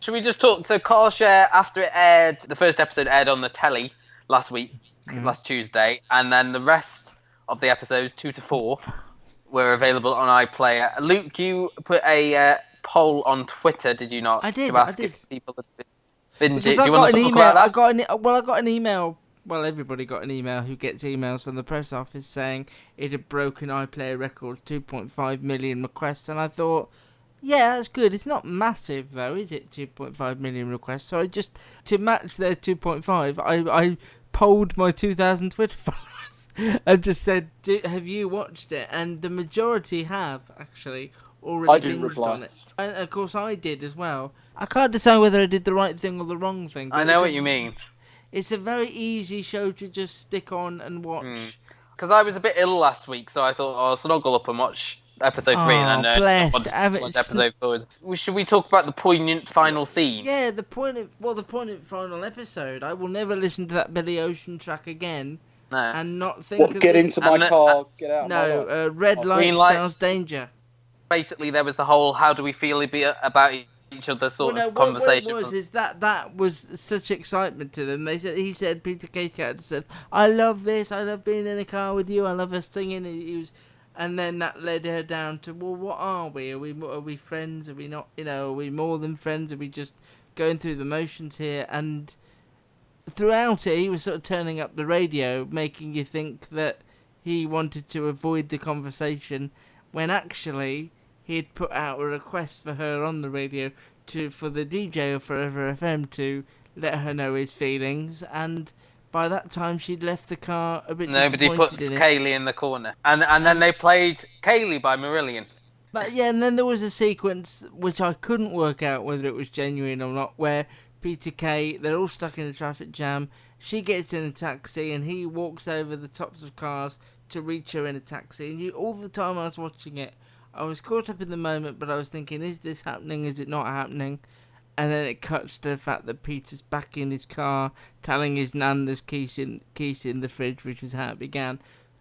Should we just talk to CarShare after it aired? The first episode aired on the telly last week, last Tuesday, and then the rest of the episodes, 2 to 4, were available on iPlayer. Luke, you put a poll on Twitter, did you not? I did. To ask if people had binged it. Because Do you want to talk about that? I got an email. Well, everybody got an email who gets emails from the press office saying it had broken iPlayer record 2.5 million requests, and I thought, yeah, that's good. It's not massive though, is it? 2.5 million requests. So I just, to match their 2.5, I polled my 2,000 Twitter followers and just said, have you watched it? And the majority have actually already binged on it. And of course I did as well. I can't decide whether I did the right thing or the wrong thing. I know what you mean. It's a very easy show to just stick on and watch. Because I was a bit ill last week, so I thought I'll snuggle up and watch episode 3. And then bless. Episode 4. Should we talk about the poignant final scene? Yeah, the poignant final episode. I will never listen to that Billy Ocean track again. No. And not think of get this. into my car, get out. No, red light spells danger. Basically, there was the whole how do we feel about each other sort of conversation. What it was is that was such excitement to them. Peter Kay's character said, "I love this. I love being in a car with you. I love us singing." And then that led her down to, well, what are we? Are we friends? Are we not? Are we more than friends? Are we just going through the motions here? And throughout it, he was sort of turning up the radio, making you think that he wanted to avoid the conversation, when actually he had put out a request for her on the radio for the DJ of Forever FM to let her know his feelings, and by that time she'd left the car a bit Nobody puts Kaylee in the corner. And then they played Kaylee by Marillion. But yeah, and then there was a sequence which I couldn't work out whether it was genuine or not, where Peter Kay, they're all stuck in a traffic jam, she gets in a taxi and he walks over the tops of cars to reach her in a taxi, and all the time I was watching it, I was caught up in the moment, but I was thinking, is this happening? Is it not happening? And then it cuts to the fact that Peter's back in his car, telling his nan there's keys in the fridge, which is how it began.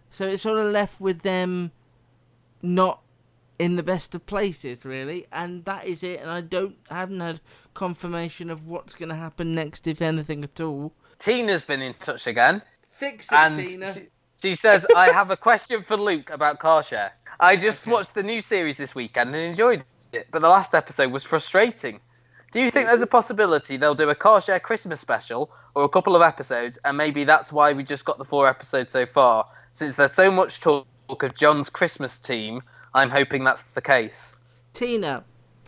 So it sort of left with them not in the best of places, really, and that is it. And I haven't had confirmation of what's going to happen next, if anything at all. Tina's been in touch again. Fix it, Tina. She says, I have a question for Luke about CarShare. I just watched the new series this weekend and enjoyed it, but the last episode was frustrating. Do you think there's a possibility they'll do a CarShare Christmas special or a couple of episodes, and maybe that's why we just got the 4 episodes so far? Since there's so much talk of John's Christmas team, I'm hoping that's the case. Tina,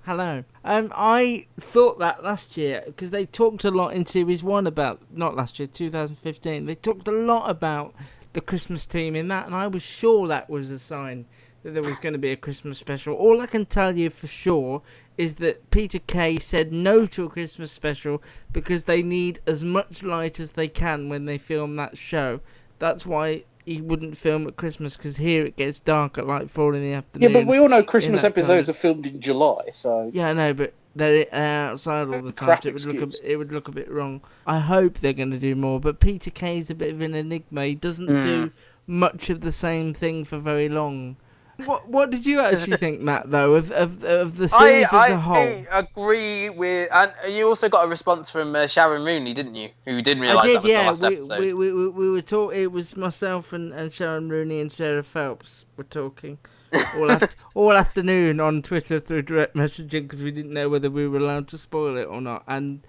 hello. I thought that last year, because they talked a lot in Series 1 about, not last year, 2015, they talked a lot about the Christmas team in that, and I was sure that was a sign that there was going to be a Christmas special. All I can tell you for sure is that Peter Kay said no to a Christmas special because they need as much light as they can when they film that show. That's why he wouldn't film at Christmas, because here it gets dark at like 4 in the afternoon. Yeah, but we all know Christmas episodes are filmed in July, so... Yeah, I know, but they're outside all the time, so it would look a bit wrong. I hope they're going to do more, but Peter Kay's a bit of an enigma. He doesn't do much of the same thing for very long. What did you actually think, Matt, though, of the series as a whole? I agree with... And you also got a response from Sharon Rooney, didn't you? Who didn't realise that was the last episode. We were talking... It was myself and Sharon Rooney and Sarah Phelps were talking all afternoon on Twitter through direct messaging, because we didn't know whether we were allowed to spoil it or not. And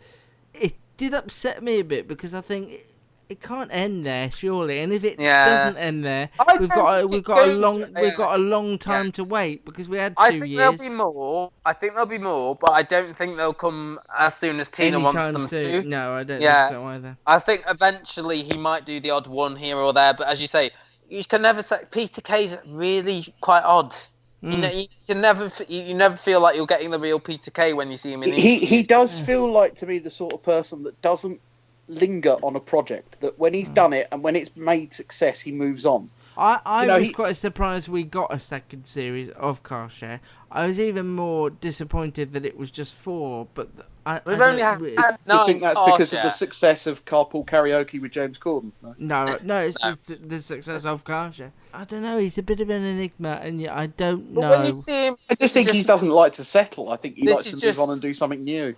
it did upset me a bit, because I think... It can't end there, surely. And if it doesn't end there, we've got a long time to wait, because we had 2 years. I think there'll be more, but I don't think they'll come as soon as Tina wants them to. No, I don't think so either. I think eventually he might do the odd one here or there, but as you say, you can never say Peter Kay's really quite odd. You never feel like you're getting the real Peter Kay when you see him in the He does feel like, to me, the sort of person that doesn't linger on a project, that when he's done it and when it's made success, he moves on. I was quite surprised we got a second series of CarShare. I was even more disappointed that it was just 4, but we've only had 9. You think that's because of the success of Carpool Karaoke with James Corden? No, it's the success of CarShare. I don't know, he's a bit of an enigma, and I don't know. When you see him, I just think he doesn't like to settle. I think he likes to move on and do something new.